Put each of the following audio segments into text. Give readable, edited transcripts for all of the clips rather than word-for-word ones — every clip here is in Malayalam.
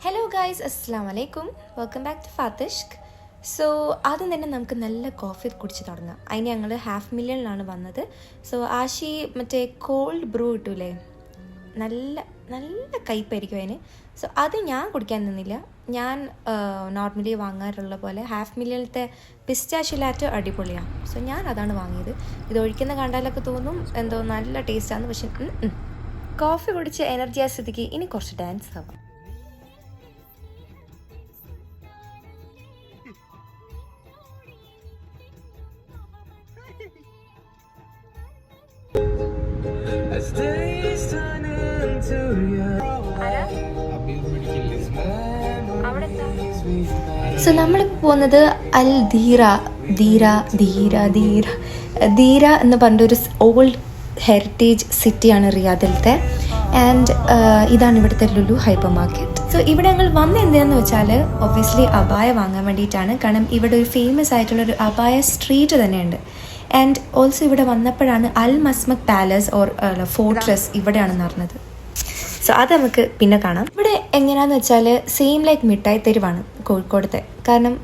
ഹലോ ഗായ്സ്, അസ്സാം വലൈക്കും. വെൽക്കം ബാക്ക് ടു ഫാത്തിഷ്ക്. സോ ആദ്യം തന്നെ നമുക്ക് നല്ല കോഫി കുടിച്ച് തുടങ്ങാം. അതിന് ഞങ്ങൾ 500,000 വന്നത്. സോ ആശി മറ്റേ കോൾഡ് ബ്രൂ കിട്ടൂലേ, നല്ല നല്ല കയ്പ്പായിരിക്കും അതിന്. സോ അത് ഞാൻ കുടിക്കാൻ നിന്നില്ല. ഞാൻ നോർമലി വാങ്ങാറുള്ള പോലെ 500,000 പിസ്റ്റാഷ്യൂ ലാറ്റ് അടിപൊളിയാണ്. സോ ഞാൻ അതാണ് വാങ്ങിയത്. ഇത് ഒഴിക്കുന്ന കണ്ടാലൊക്കെ തോന്നും എന്തോ നല്ല ടേസ്റ്റാണ്. പക്ഷെ കോഫി കുടിച്ച് എനർജി ആ സ്ഥിതിക്ക് ഇനി കുറച്ച് ഡാൻസ് ആവാം. സോ നമ്മളിപ്പോൾ പോകുന്നത് അൽ ധീര എന്ന് പറഞ്ഞൊരു ഓൾഡ് ഹെറിറ്റേജ് സിറ്റിയാണ് റിയാദിലത്തെ. ആൻഡ് ഇതാണ് ഇവിടുത്തെ ലുലു ഹൈപ്പർ മാർക്കറ്റ്. സോ ഇവിടെ ഞങ്ങൾ വന്ന് എന്തിനാന്ന് വെച്ചാൽ ഒബ്വിയസ്ലി അബായ വാങ്ങാൻ വേണ്ടിയിട്ടാണ്. കാരണം ഇവിടെ ഒരു ഫേമസ് ആയിട്ടുള്ളൊരു അബായ സ്ട്രീറ്റ് തന്നെയുണ്ട്. ആൻഡ് ഓൾസോ ഇവിടെ വന്നപ്പോഴാണ് അൽ മസ്മക് പാലസ് ഓർ ഫോർട്രസ് ഇവിടെയാണെന്ന് പറഞ്ഞത്. സോ അത് നമുക്ക് പിന്നെ കാണാം. ഇവിടെ എങ്ങനെയാണെന്ന് വെച്ചാൽ സെയിം ലൈക്ക് മിഠായി തെരുവാണ് കോഴിക്കോടത്തെ. കാരണം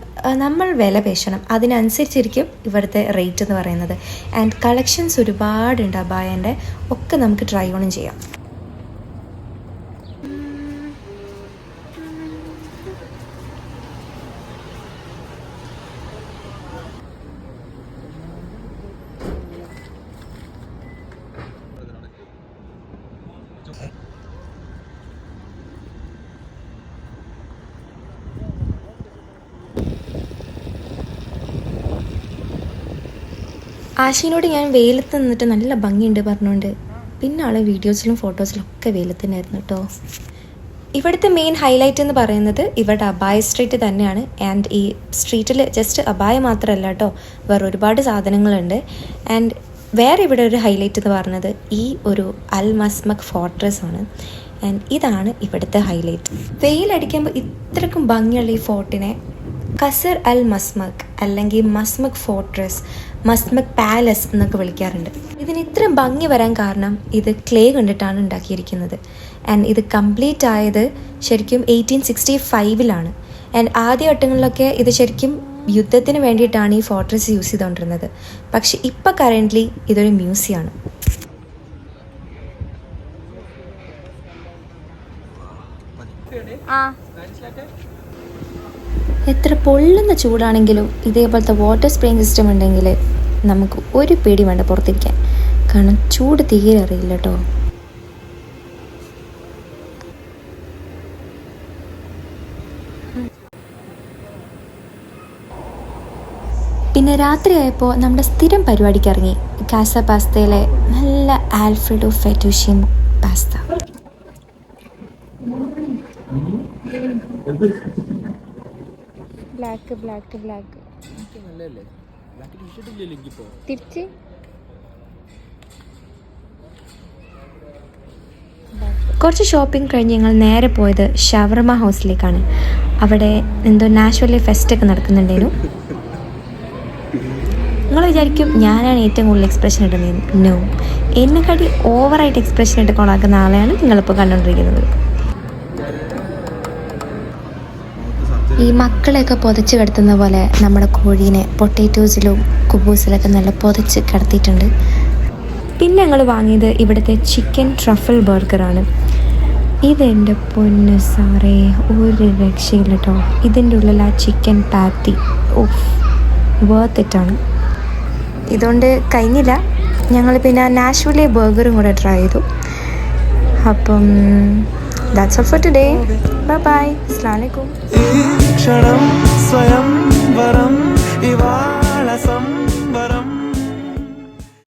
നമ്മൾ വില പേശണം, അതിനനുസരിച്ചിരിക്കും ഇവിടുത്തെ റേറ്റ് എന്ന് പറയുന്നത്. ആൻഡ് കളക്ഷൻസ് ഒരുപാടുണ്ട് അബായൻ്റെ, ഒക്കെ നമുക്ക് ട്രൈ ഓണും ചെയ്യാം. ആശിനോട് ഞാൻ വെയിലത്ത് നിന്നിട്ട് നല്ല ഭംഗിയുണ്ട് പറഞ്ഞുകൊണ്ട് പിന്നെ ആൾ വീഡിയോസിലും ഫോട്ടോസിലും ഒക്കെ വെയിലത്ത് തന്നെയായിരുന്നു കേട്ടോ. ഇവിടുത്തെ മെയിൻ ഹൈലൈറ്റ് എന്ന് പറയുന്നത് ഇവിടെ അബായ സ്ട്രീറ്റ് തന്നെയാണ്. ആൻഡ് ഈ സ്ട്രീറ്റിൽ ജസ്റ്റ് അബായ മാത്രമല്ല കേട്ടോ, വേറെ ഒരുപാട് സാധനങ്ങളുണ്ട്. ആൻഡ് വേറെ ഇവിടെ ഒരു ഹൈലൈറ്റ് എന്ന് പറയുന്നത് ഈ ഒരു അൽ മസ്മക് ഫോർട്രസ് ആണ്. ആൻഡ് ഇതാണ് ഇവിടുത്തെ ഹൈലൈറ്റ്. വെയിലടിക്കുമ്പോൾ ഇത്രക്കും ഭംഗിയുള്ള ഈ ഫോർട്ടിനെ ഖസർ അൽ മസ്മക് അല്ലെങ്കിൽ മസ്മക് ഫോർട്രസ്, മസ്മക് പാലസ് എന്നൊക്കെ വിളിക്കാറുണ്ട്. ഇതിന് ഇത്ര ഭംഗി വരാൻ കാരണം ഇത് ക്ലേ കണ്ടിട്ടാണ് ഉണ്ടാക്കിയിരിക്കുന്നത്. ആൻഡ് ഇത് കംപ്ലീറ്റ് ആയത് ശരിക്കും 1865 ആൻഡ് ആദ്യഘട്ടങ്ങളിലൊക്കെ ഇത് ശരിക്കും യുദ്ധത്തിന് വേണ്ടിയിട്ടാണ് ഈ ഫോർട്രസ് യൂസ് ചെയ്തുകൊണ്ടിരുന്നത്. പക്ഷെ ഇപ്പം കറൻ്റ്ലി ഇതൊരു മ്യൂസിയമാണ്. എത്ര പൊള്ളുന്ന ചൂടാണെങ്കിലും ഇതേപോലത്തെ വാട്ടർ സ്പ്രേയിങ് സിസ്റ്റം ഉണ്ടെങ്കിൽ നമുക്ക് ഒരു പേടി വേണ്ട പുറത്തിരിക്കാൻ. കാരണം ചൂട് തീരെ അറിയില്ല കേട്ടോ. പിന്നെ രാത്രിയായപ്പോൾ നമ്മുടെ സ്ഥിരം പരിപാടിക്ക് ഇറങ്ങി. കാസ പാസ്തയിലെ നല്ല ആൽഫ്രെഡോ ഫെറ്റൂഷിൻ പാസ്ത. ബ്ലാക്ക് തിരിച്ച് കുറച്ച് ഷോപ്പിംഗ് കഴിഞ്ഞ് ഞങ്ങൾ നേരെ പോയത് ഷവർമ ഹൗസിലേക്കാണ്. അവിടെ എന്തോ നാച്ചുറലി ഫെസ്റ്റ് ഒക്കെ നടക്കുന്നുണ്ടായിരുന്നു. നിങ്ങൾ വിചാരിക്കും ഞാനാണ് ഏറ്റവും കൂടുതൽ എക്സ്പ്രഷൻ ഇടുന്നത്. നോ, എന്നെക്കാട്ടി ഓവറായിട്ട് എക്സ്പ്രഷൻ ഇട്ട് കൊണ്ടാക്കുന്ന ആളെയാണ് നിങ്ങളിപ്പോൾ കണ്ടുകൊണ്ടിരിക്കുന്നത്. ഈ മക്കളെയൊക്കെ പുതച്ച് കിടത്തുന്ന പോലെ നമ്മുടെ കോഴീനെ പൊട്ടേറ്റോസിലും കുബൂസിലൊക്കെ നല്ല പുതച്ച് കിടത്തിയിട്ടുണ്ട്. പിന്നെ ഞങ്ങൾ വാങ്ങിയത് ഇവിടുത്തെ ചിക്കൻ ട്രഫിൾ ബർഗറാണ്. ഇതെൻ്റെ പൊന്ന് സാറേ, ഒരു രക്ഷയില്ല കേട്ടോ. ഇതിൻ്റെ ഉള്ളിൽ ആ ചിക്കൻ പാറ്റി വർത്ത് ഇറ്റാണ്. ഇതുകൊണ്ട് കഴിഞ്ഞില്ല, ഞങ്ങൾ പിന്നെ നാച്ചുറലി ബർഗറും കൂടെ ട്രൈ ചെയ്തു. അപ്പം that's all for today. Bye bye. Assalamu alaikum.